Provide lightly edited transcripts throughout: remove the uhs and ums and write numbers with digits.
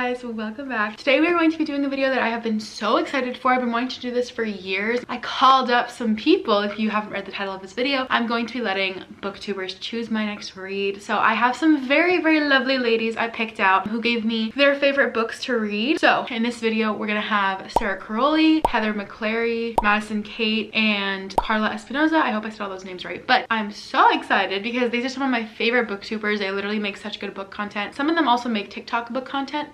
guys, welcome back. Today we're going to be doing a video that I have been so excited for. I've been wanting to do this for years. I called up some people. If you haven't read the title of this video, I'm going to be letting booktubers choose my next read. So I have some very lovely ladies I picked out who gave me their favorite books to read. So in this video we're gonna have Sara Carrolli, Heather McClary, Madison, Kait, and Karla Espinosa. I hope I said all those names right, but I'm so excited because these are some of my favorite booktubers. They literally make such good book content. Some of them also make TikTok book content,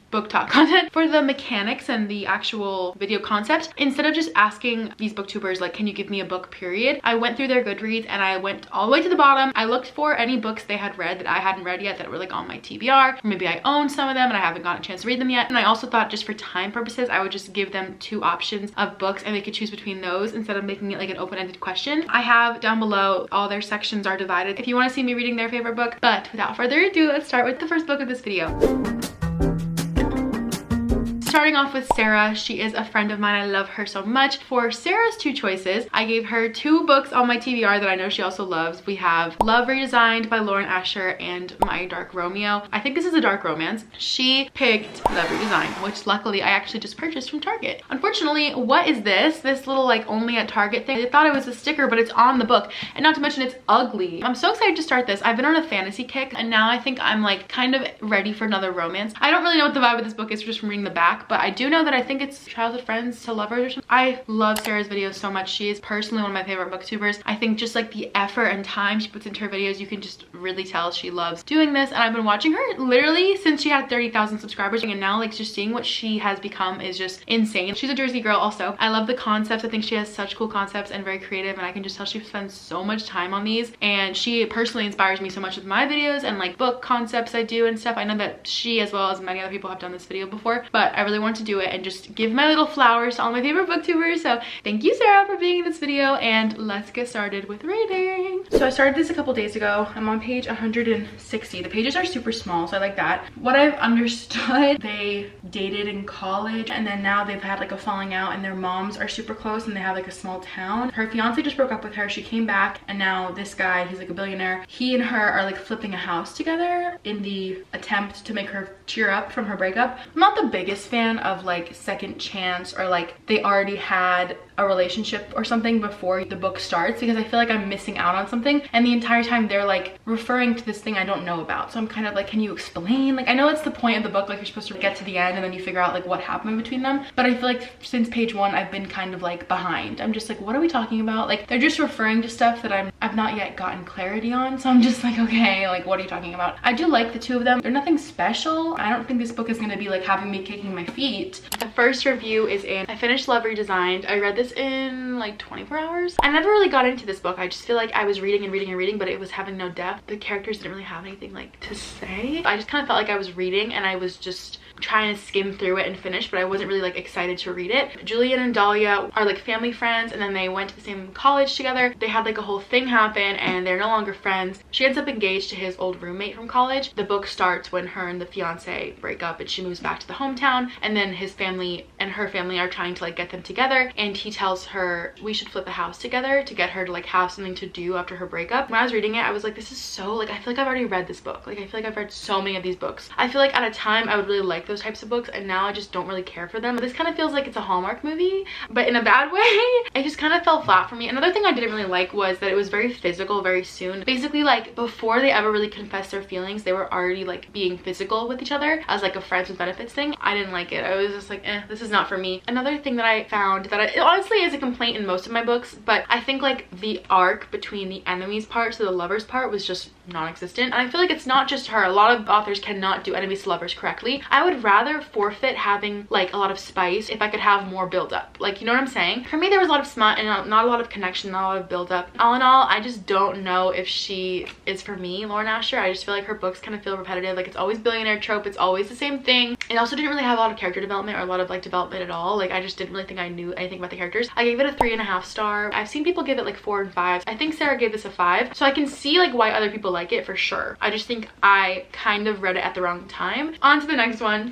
book talk content for the mechanics and the actual video concept. Instead of just asking these booktubers like, can you give me a book period, I went through their Goodreads and I went all the way to the bottom. I looked for any books they had read that I hadn't read yet that were like on my TBR, or maybe I own some of them and I haven't gotten a chance to read them yet. And I also thought just for time purposes I would just give them 2 options of books and they could choose between those instead of making it like an open-ended question. I have down below, all their sections are divided if you want to see me reading their favorite book. But without further ado, let's start with the first book of this video. Starting off with Sara, she is a friend of mine. I love her so much. For Sara's 2 choices, I gave her 2 books on my TBR that I know she also loves. We have Love Redesigned by Lauren Asher and My Dark Romeo. I think this is a dark romance. She picked Love Redesigned, which luckily I actually just purchased from Target. Unfortunately, what is this? This little like only at Target thing. I thought it was a sticker, but it's on the book. And not to mention it's ugly. I'm so excited to start this. I've been on a fantasy kick and now I think I'm like kind of ready for another romance. I don't really know what the vibe of this book is just from reading the back, but I do know that I think it's childhood friends to lovers or something. I love Sara's videos so much. She is personally one of my favorite booktubers. I think just like the effort and time she puts into her videos, you can just really tell she loves doing this. And I've been watching her literally since she had 30,000 subscribers, and now like just seeing what she has become is just insane. She's a Jersey girl also. I love the concepts. I think she has such cool concepts and very creative, and I can just tell she spends so much time on these, and she personally inspires me so much with my videos and like book concepts I do and stuff. I know that she, as well as many other people, have done this video before, but I really want to do it and just give my little flowers to all my favorite booktubers. So thank you, Sara, for being in this video, and let's get started with reading. So I started this a couple days ago. I'm on page 160. The pages are super small, so I like that. What I've understood, they dated in college and then now they've had like a falling out and their moms are super close and they have like a small town. Her fiance just broke up with her. She came back and now this guy, he's like a billionaire, he and her are like flipping a house together in the attempt to make her cheer up from her breakup. I'm not the biggest fan of like second chance or like they already had a relationship or something before the book starts, because I feel like I'm missing out on something, and the entire time they're like referring to this thing I don't know about. So I'm kind of like, can you explain? Like I know it's the point of the book, like you're supposed to get to the end and then you figure out like what happened between them, but I feel like since page 1 I've been kind of like behind. I'm just like, what are we talking about? Like they're just referring to stuff that I've not yet gotten clarity on, so I'm just like, okay, like what are you talking about? I do like the 2 of them. They're nothing special. I don't think this book is going to be like having me kicking my feet. The first review is in. I finished Love Redesigned. I read this in like 24 hours. I never really got into this book. I just feel like I was reading and reading and reading, but it was having no depth. The characters didn't really have anything like to say. I just kind of felt like I was reading and I was just trying to skim through it and finish, but I wasn't really like excited to read it. Julian and Dahlia are like family friends, and then they went to the same college together. They had like a whole thing happen and they're no longer friends. She ends up engaged to his old roommate from college. The book starts when her and the fiance break up and she moves back to the hometown, and then his family and her family are trying to like get them together, and he tells her we should flip the house together to get her to like have something to do after her breakup. When I was reading it, I was like, this is so like, I feel like I've already read this book. Like I feel like I've read so many of these books. I feel like at a time I would really like those types of books, and now I just don't really care for them. This kind of feels like it's a Hallmark movie, but in a bad way. It just kind of fell flat for me. Another thing I didn't really like was that it was very physical very soon. Basically, like before they ever really confessed their feelings, they were already like being physical with each other as like a friends with benefits thing. I didn't like it. I was just like, this is not for me. Another thing that I found that it honestly is a complaint in most of my books, but I think like the arc between the enemies part to the lovers part was just non-existent. And I feel like it's not just her. A lot of authors cannot do enemies to lovers correctly. I would rather forfeit having like a lot of spice if I could have more build up. Like, you know what I'm saying? For me, there was a lot of smut and not a lot of connection, not a lot of build up. All in all, I just don't know if she is for me, Lauren Asher. I just feel like her books kind of feel repetitive. Like it's always billionaire trope. It's always the same thing. It also didn't really have a lot of character development or a lot of like development at all. Like I just didn't really think I knew anything about the characters. I gave it a 3.5 star. I've seen people give it like 4 and 5. I think Sara gave this a 5. So I can see like why other people like it for sure. I just think I kind of read it at the wrong time. On to the next one.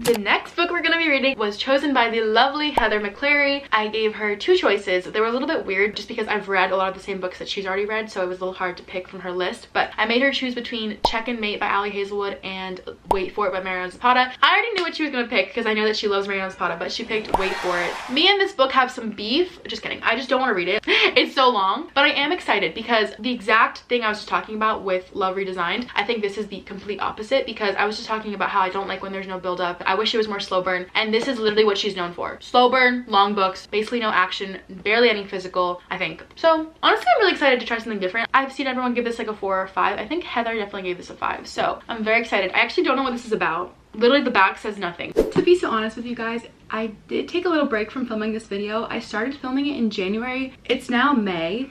The next book we're gonna be rating was chosen by the lovely Heather McClary. I gave her 2 choices. They were a little bit weird just because I've read a lot of the same books that she's already read, so it was a little hard to pick from her list, but I made her choose between Check and Mate by Ali Hazelwood and Wait For It by Mariana Zapata. I already knew what she was gonna pick because I know that she loves Mariana Zapata, but she picked Wait For It. Me and this book have some beef. Just kidding. I just don't want to read it. It's so long, but I am excited because the exact thing I was just talking about with Love Redesigned, I think this is the complete opposite, because I was just talking about how I don't like when there's no build up. I wish it was more slow burn, and this is literally what she's known for. Slow burn, long books, basically no action, barely any physical, I think. So honestly, I'm really excited to try something different. I've seen everyone give this like a 4 or 5. I think Heather definitely gave this a 5. So I'm very excited. I actually don't know what this is about. Literally the back says nothing. To be so honest with you guys, I did take a little break from filming this video. I started filming it in January. It's now May.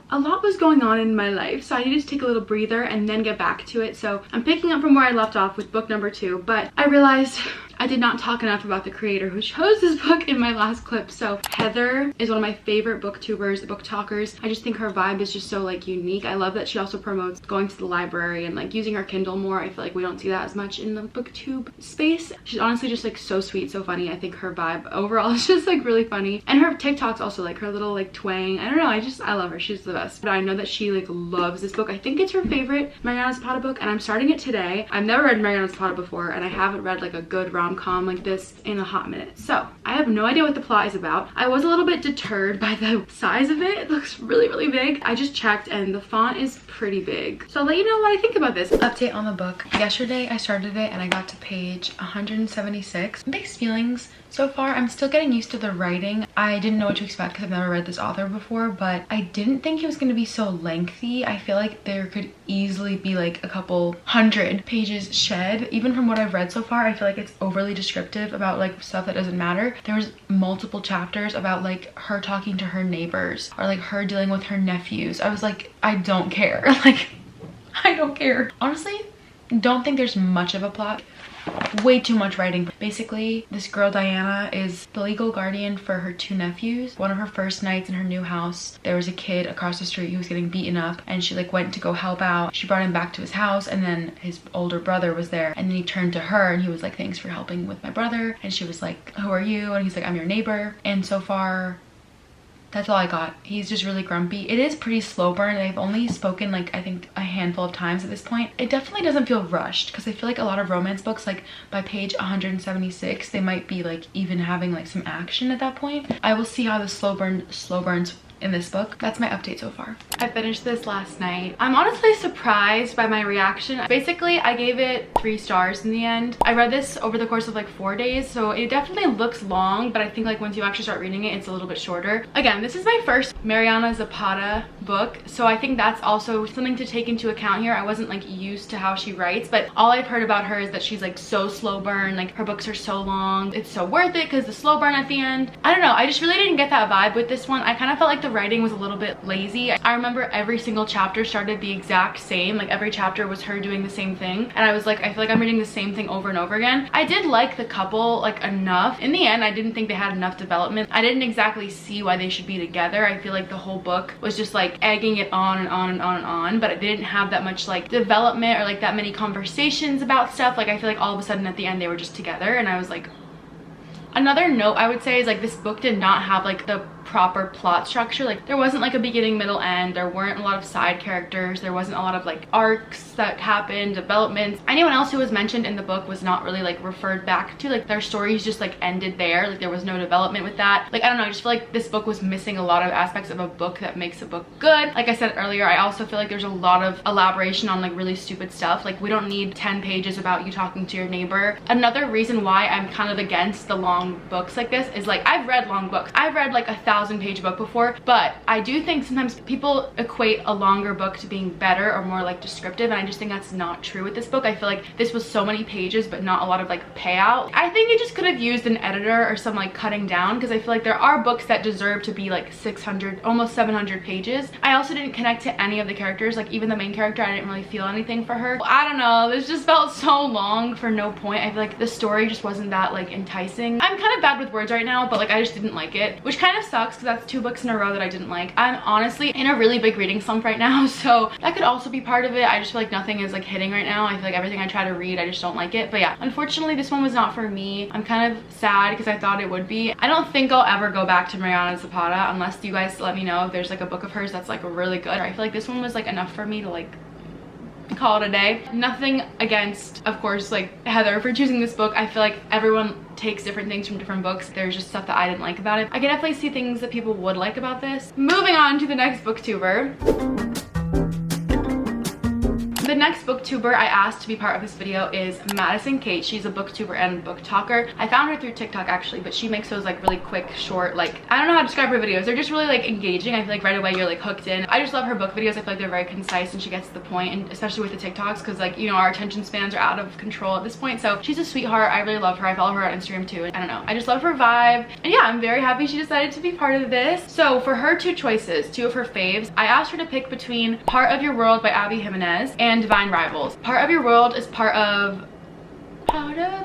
A lot was going on in my life, so I needed to take a little breather and then get back to it. So I'm picking up from where I left off with book number 2, but I realized I did not talk enough about the creator who chose this book in my last clip. So Heather is one of my favorite booktubers, book talkers. I just think her vibe is just so like unique. I love that she also promotes going to the library and like using her Kindle more. I feel like we don't see that as much in the booktube space. She's honestly just like so sweet, so funny. I think her vibe overall is just like really funny, and her TikToks also, like her little like twang. I don't know, I love her. She's the best. But I know that she like loves this book. I think it's her favorite Mariana Zapata book, and I'm starting it today. I've never read Mariana Zapata before, and I haven't read like a good rom-com like this in a hot minute, so I have no idea what the plot is about. I was a little bit deterred by the size of it. It looks really, really big. I just checked and the font is pretty big, so I'll let you know what I think about this. Update on the book. Yesterday I started it and I got to page 176. Mixed feelings so far. I'm still getting used to the writing. I didn't know what to expect because I've never read this author before, but I didn't think it was going to be so lengthy. I feel like there could easily be like a couple hundred pages shed. Even from what I've read so far, I feel like it's overly descriptive about like stuff that doesn't matter. There was multiple chapters about like her talking to her neighbors or like her dealing with her nephews. I was like, I don't care. Like, I don't care. Honestly, don't think there's much of a plot. Way too much writing. Basically, this girl Diana is the legal guardian for her 2 nephews. One of her first nights in her new house, there was a kid across the street who was getting beaten up, and she like went to go help out. She brought him back to his house, and then his older brother was there, and then he turned to her and he was like, thanks for helping with my brother. And she was like, who are you? And he's like, I'm your neighbor. And so far, that's all I got. He's just really grumpy. It is pretty slow burn. I've only spoken like I think a handful of times at this point. It definitely doesn't feel rushed, because I feel like a lot of romance books, like by page 176, they might be like even having like some action at that point. I will see how the slow burns in this book. That's my update so far. I finished this last night. I'm honestly surprised by my reaction. Basically, I gave it 3 stars in the end. I read this over the course of like 4 days, so it definitely looks long, but I think like once you actually start reading it, it's a little bit shorter. Again, this is my first Mariana Zapata book, so I think that's also something to take into account here. I wasn't like used to how she writes, but all I've heard about her is that she's like so slow burn, like her books are so long. It's so worth it because the slow burn at the end. I don't know, I just really didn't get that vibe with this one. I kind of felt like the writing was a little bit lazy. I remember every single chapter started the exact same, like every chapter was her doing the same thing, and I was like, I feel like I'm reading the same thing over and over again. I did like the couple like enough. In the end, I didn't think they had enough development. I didn't exactly see why they should be together. I feel like the whole book was just like egging it on and on and on and on, but it didn't have that much like development or like that many conversations about stuff. Like I feel like all of a sudden at the end they were just together, and I was like, another note I would say is like this book did not have like the proper plot structure. Like there wasn't like a beginning, middle, end. There weren't a lot of side characters. There wasn't a lot of like arcs that happened, developments. Anyone else who was mentioned in the book was not really like referred back to. Like their stories just like ended there. Like there was no development with that. Like I don't know, I just feel like this book was missing a lot of aspects of a book that makes a book good. Like I said earlier, I also feel like there's a lot of elaboration on like really stupid stuff. Like we don't need 10 pages about you talking to your neighbor. Another reason why I'm kind of against the long books like this is like I've read long books. I've read like 1,000-page book before, but I do think sometimes people equate a longer book to being better or more like descriptive, and I just think that's not true with this book. I feel like this was so many pages but not a lot of like payout. I think it just could have used an editor or some like cutting down, because I feel like there are books that deserve to be like 600, almost 700 pages. I also didn't connect to any of the characters. Like even the main character, I didn't really feel anything for her. I don't know, this just felt so long for no point. I feel like the story just wasn't that like enticing. I'm kind of bad with words right now, but like I just didn't like it, which kind of sucks sucks because that's 2 books in a row that I didn't like. I'm honestly in a really big reading slump right now, so that could also be part of it. I just feel like nothing is like hitting right now. I feel like everything I try to read, I just don't like it. But yeah, unfortunately this one was not for me. I'm kind of sad because I thought it would be. I don't think I'll ever go back to Mariana Zapata unless you guys let me know if there's like a book of hers that's like really good. I feel like this one was like enough for me to like call it a day. Nothing against, of course, like Heather for choosing this book. I feel like everyone takes different things from different books. There's just stuff that I didn't like about it. I can definitely see things that people would like about this. Moving on to the next booktuber. The next booktuber I asked to be part of this video is Madison Kait. She's a booktuber and book talker. I found her through TikTok actually, but she makes those like really quick, short, like, I don't know how to describe her videos. They're just really like engaging. I feel like right away you're like hooked in. I just love her book videos. I feel like they're very concise and she gets to the point, and especially with the TikToks, because like, you know, our attention spans are out of control at this point. So she's a sweetheart. I really love her. I follow her on Instagram too. I don't know, I just love her vibe. And yeah, I'm very happy she decided to be part of this. So for her 2 choices, 2 of her faves, I asked her to pick between Part of Your World by Abby Jimenez and Divine Rivals. Part of Your World is part of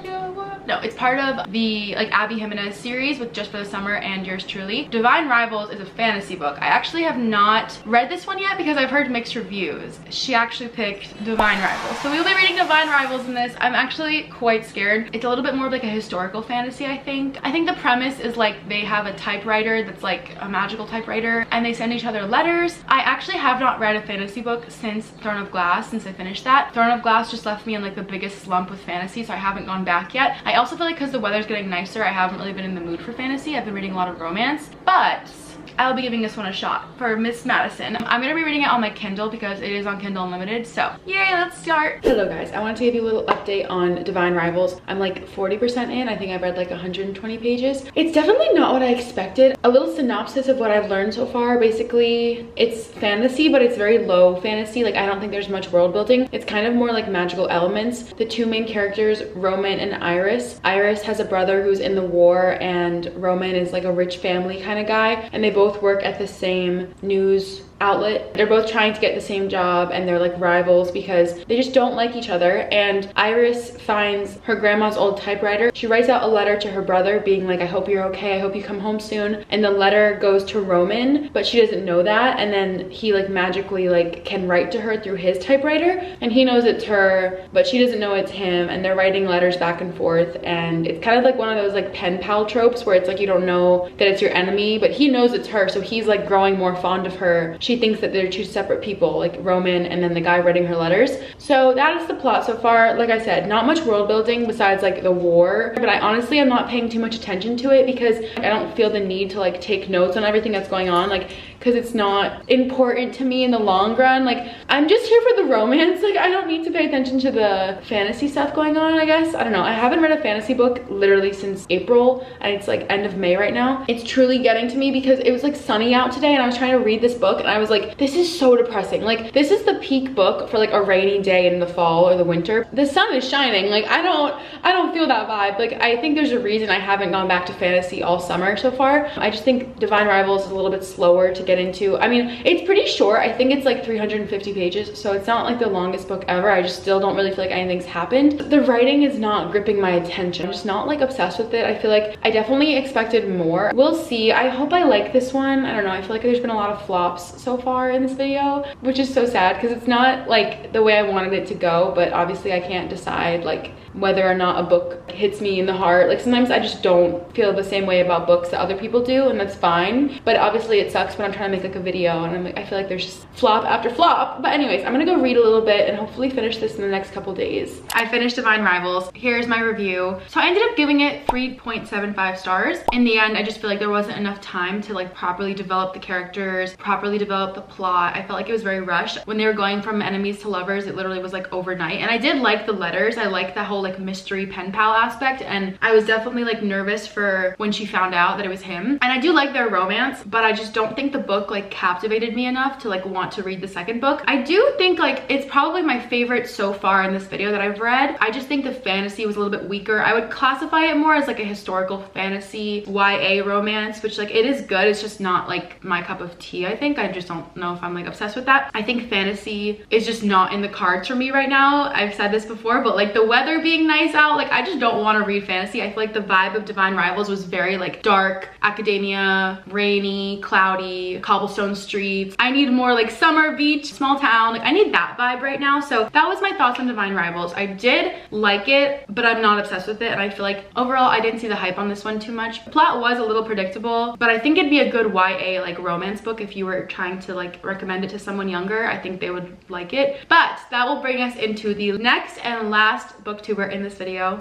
Your World. No, it's part of the like Abby Jimenez series with Just for the Summer and Yours Truly. Divine Rivals is a fantasy book. I actually have not read this one yet because I've heard mixed reviews. She actually picked Divine Rivals. So we'll be reading Divine Rivals in this. I'm actually quite scared. It's a little bit more of like a historical fantasy, I think. I think the premise is like they have a typewriter that's like a magical typewriter and they send each other letters. I actually have not read a fantasy book since Throne of Glass, since I finished that. Throne of Glass just left me in like the biggest slump with fantasy, so I haven't gone back yet. I also feel like because the weather's getting nicer, I haven't really been in the mood for fantasy. I've been reading a lot of romance, but I'll be giving this one a shot for Miss Madison. I'm gonna be reading it on my Kindle because it is on Kindle Unlimited, so yay, let's start. Hello guys, I wanted to give you a little update on Divine Rivals. I'm like 40% in. I think I've read like 120 pages. It's definitely not what I expected. A little synopsis of what I've learned so far. Basically, it's fantasy, but it's very low fantasy. Like, I don't think there's much world building. It's kind of more like magical elements. The 2 main characters, Roman and Iris. Iris has a brother who's in the war, and Roman is like a rich family kind of guy, and they both work at the same news outlet. They're both trying to get the same job, and they're like rivals because they just don't like each other. And Iris finds her grandma's old typewriter. She writes out a letter to her brother being like, I hope you're okay, I hope you come home soon. And the letter goes to Roman, but she doesn't know that. And then he like magically like can write to her through his typewriter, and he knows it's her, but she doesn't know it's him. And they're writing letters back and forth, and it's kind of like one of those like pen pal tropes where it's like you don't know that it's your enemy, but he knows it's her, so he's like growing more fond of her. She thinks that they're 2 separate people, like Roman and then the guy writing her letters. So that is the plot so far. Like I said, not much world building besides like the war, but I honestly am not paying too much attention to it because I don't feel the need to like take notes on everything that's going on, like because it's not important to me in the long run. Like, I'm just here for the romance. Like, I don't need to pay attention to the fantasy stuff going on, I guess. I don't know. I haven't read a fantasy book literally since April, and it's like end of May right now. It's truly getting to me because it was like sunny out today and I was trying to read this book and I was like, this is so depressing. Like, this is the peak book for like a rainy day in the fall or the winter. The sun is shining. Like, I don't feel that vibe. Like, I think there's a reason I haven't gone back to fantasy all summer so far. I just think Divine Rivals is a little bit slower to get into. I mean, it's pretty short. I think it's like 350 pages, so it's not like the longest book ever. I just still don't really feel like anything's happened. The writing is not gripping my attention. I'm just not like obsessed with it. I feel like I definitely expected more. We'll see. I hope I like this one. I don't know. I feel like there's been a lot of flops so far in this video, which is so sad because it's not like the way I wanted it to go, but obviously I can't decide like whether or not a book hits me in the heart. Like, sometimes I just don't feel the same way about books that other people do, and that's fine. But obviously it sucks when I'm trying to make like a video and I'm like, I feel like there's just flop after flop. But anyways, I'm gonna go read a little bit and hopefully finish this in the next couple days. I finished Divine Rivals. Here's my review. So I ended up giving it 3.75 stars. In the end, I just feel like there wasn't enough time to like properly develop the characters, properly develop the plot. I felt like it was very rushed. When they were going from enemies to lovers, it literally was like overnight. And I did like the letters. I liked that whole like mystery pen pal aspect, and I was definitely like nervous for when she found out that it was him. And I do like their romance, but I just don't think the book like captivated me enough to like want to read the second book. I do think like it's probably my favorite so far in this video that I've read. I just think the fantasy was a little bit weaker. I would classify it more as like a historical fantasy YA romance, which like it is good. It's just not like my cup of tea. I think I just don't know if I'm like obsessed with that. I think fantasy is just not in the cards for me right now. I've said this before, but like the weather being being nice out. Like, I just don't want to read fantasy. I feel like the vibe of Divine Rivals was very like dark, academia, rainy, cloudy, cobblestone streets. I need more like summer, beach, small town. Like, I need that vibe right now. So that was my thoughts on Divine Rivals. I did like it, but I'm not obsessed with it. And I feel like overall I didn't see the hype on this one too much. The plot was a little predictable, but I think it'd be a good YA like romance book if you were trying to like recommend it to someone younger. I think they would like it. But that will bring us into the next and last booktuber in this video.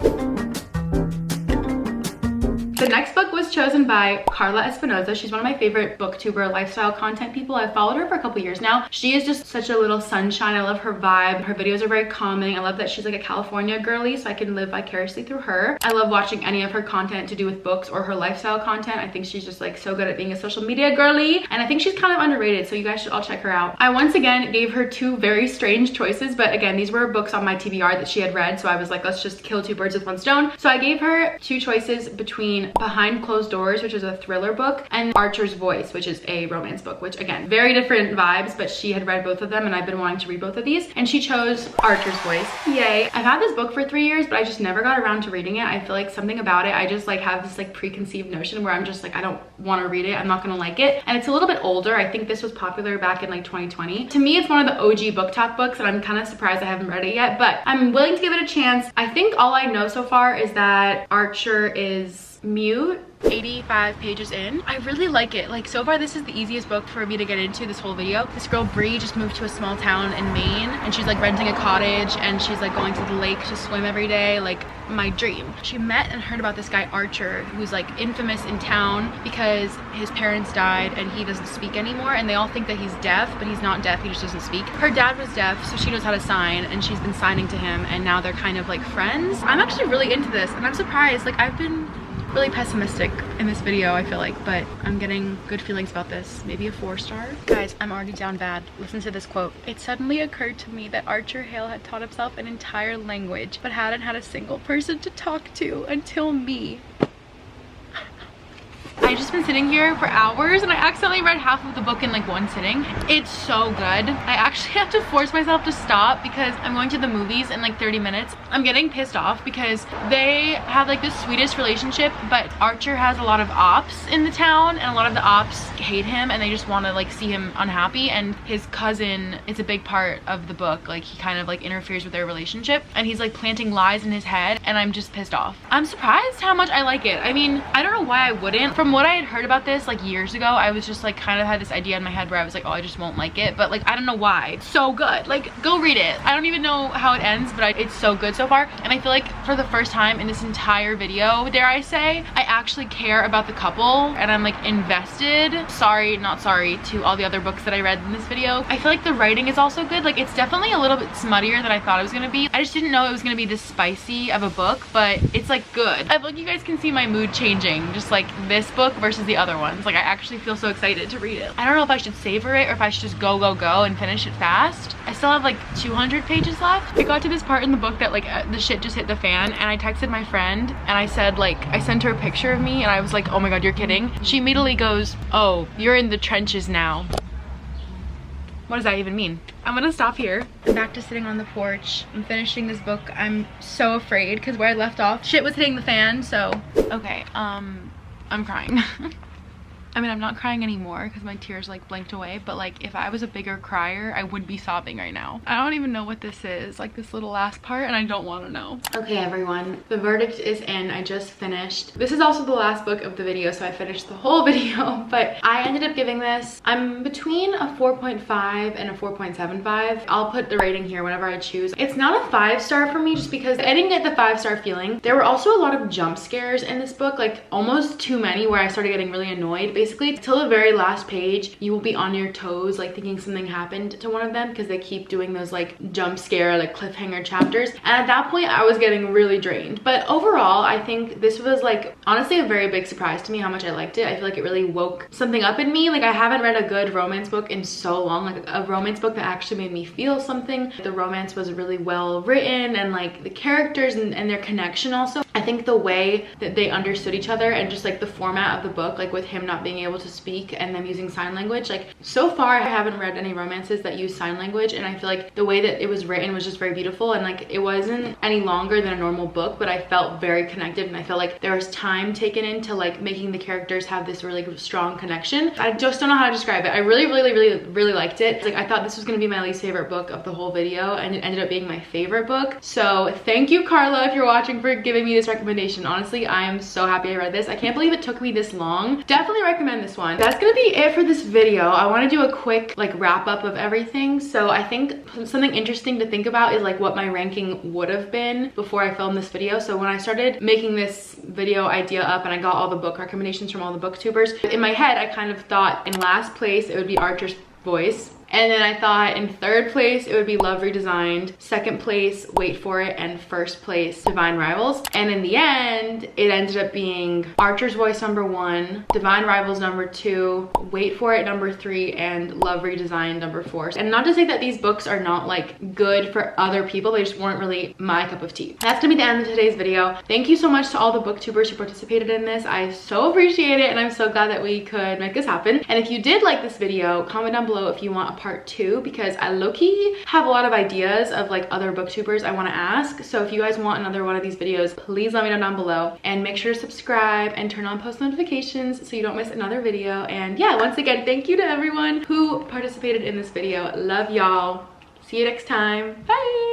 The next book was chosen by Karla Espinosa. She's one of my favorite booktuber lifestyle content people. I've followed her for a couple years now. She is just such a little sunshine. I love her vibe. Her videos are very calming. I love that she's like a California girly, so I can live vicariously through her. I love watching any of her content to do with books or her lifestyle content. I think she's just like so good at being a social media girly, and I think she's kind of underrated, so you guys should all check her out. I once again gave her two very strange choices, but again, these were books on my TBR that she had read, so I was like, let's just kill two birds with one stone. So I gave her two choices between Behind Closed Doors, which is a thriller book, and Archer's Voice, which is a romance book, which again, very different vibes, but she had read both of them and I've been wanting to read both of these, and she chose Archer's Voice. Yay. I've had this book for 3 years, but I just never got around to reading it. I feel like something about it, I just like have this like preconceived notion where I'm just like, I don't want to read it, I'm not gonna like it. And it's a little bit older. I think this was popular back in like 2020. To me, it's one of the OG book talk books, and I'm kind of surprised I haven't read it yet, but I'm willing to give it a chance. I think all I know so far is that Archer is mute. 85 pages in. I really like it. Like, so far this is the easiest book for me to get into this whole video. This girl Bree just moved to a small town in Maine, and she's like renting a cottage, and she's like going to the lake to swim every day. Like, my dream. She met and heard about this guy Archer, who's like infamous in town because his parents died and he doesn't speak anymore, and they all think that he's deaf, but he's not deaf, he just doesn't speak. Her dad was deaf, so she knows how to sign, and she's been signing to him, and now they're kind of like friends. I'm actually really into this, and I'm surprised. Like, I've been really pessimistic in this video, I feel like, but I'm getting good feelings about this. Maybe a 4-star. Guys, I'm already down bad. Listen to this quote. It suddenly occurred to me that Archer Hale had taught himself an entire language, but hadn't had a single person to talk to until me. I've just been sitting here for hours, and I accidentally read half of the book in like one sitting. It's so good. I actually have to force myself to stop because I'm going to the movies in like 30 minutes. I'm getting pissed off because they have like this sweetest relationship, but Archer has a lot of ops in the town, and a lot of the ops hate him and they just want to like see him unhappy, and his cousin is a big part of the book. Like, he kind of like interferes with their relationship, and he's like planting lies in his head, and I'm just pissed off. I'm surprised how much I like it. I mean, I don't know why I wouldn't. From what I had heard about this like years ago, I was just like kind of had this idea in my head where I was like, oh, I just won't like it, but like, I don't know why. It's so good. Like, go read it. I don't even know how it ends, but it's so good so far. And I feel like for the first time in this entire video, dare I say, I actually care about the couple, and I'm like invested. Sorry, not sorry to all the other books that I read in this video. I feel like the writing is also good. Like, it's definitely a little bit smuttier than I thought it was gonna be. I just didn't know it was gonna be this spicy of a book, but it's like good. I feel like you guys can see my mood changing, just like this book versus the other ones. Like, I actually feel so excited to read it. I don't know if I should savor it or if I should just go and finish it fast. I still have like 200 pages left. I got to this part in the book that like the shit just hit the fan, and I texted my friend and I said, like, I sent her a picture of me and I was like, oh my god, you're kidding? She immediately goes, oh, you're in the trenches now. What does that even mean? I'm gonna stop here. I'm back to sitting on the porch. I'm finishing this book. I'm so afraid because where I left off, shit was hitting the fan, so. Okay, I'm crying. I mean, I'm not crying anymore because my tears like blinked away, but like, if I was a bigger crier, I would be sobbing right now. I don't even know what this is, like this little last part, and I don't want to know. Okay, everyone, the verdict is in. I just finished. This is also the last book of the video, so I finished the whole video, but I ended up giving this, I'm between a 4.5 and a 4.75. I'll put the rating here whenever I choose. It's not a 5-star for me just because I didn't get the 5-star feeling. There were also a lot of jump scares in this book, like almost too many, where I started getting really annoyed. Basically, till the very last page, you will be on your toes, like thinking something happened to one of them, because they keep doing those like jump scare, like cliffhanger chapters. And at that point, I was getting really drained. But overall, I think this was like honestly a very big surprise to me how much I liked it. I feel like it really woke something up in me. Like, I haven't read a good romance book in so long, like a romance book that actually made me feel something. The romance was really well written, and like the characters and their connection also. I think the way that they understood each other and just like the format of the book, like with him not being able to speak and them using sign language, like so far I haven't read any romances that use sign language, and I feel like the way that it was written was just very beautiful, and like it wasn't any longer than a normal book, but I felt very connected, and I felt like there was time taken into like making the characters have this really strong connection. I just don't know how to describe it. I really liked it. Like I thought this was gonna be my least favorite book of the whole video, and it ended up being my favorite book. So thank you, Karla, if you're watching, for giving me this recommendation. Honestly, I am so happy I read this. I can't believe it took me this long. Definitely recommend this one. That's gonna be it for this video. I want to do a quick like wrap up of everything. So I think something interesting to think about is like what my ranking would have been before I filmed this video. So when I started making this video idea up and I got all the book recommendations from all the booktubers, in my head I kind of thought in last place it would be Archer's Voice. And then I thought in third place, it would be Love Redesigned. Second place, wait for it. And first place, Divine Rivals. And in the end, it ended up being Archer's Voice #1, Divine Rivals #2, Wait for It #3, and Love Redesigned #4. And not to say that these books are not like good for other people, they just weren't really my cup of tea. That's gonna be the end of today's video. Thank you so much to all the booktubers who participated in this. I so appreciate it, and I'm so glad that we could make this happen. And if you did like this video, comment down below if you want a part 2, because I low-key have a lot of ideas of like other booktubers I want to ask. So if you guys want another one of these videos, please let me know down below, and make sure to subscribe and turn on post notifications so you don't miss another video. And yeah, once again, thank you to everyone who participated in this video. Love y'all. See you next time. Bye.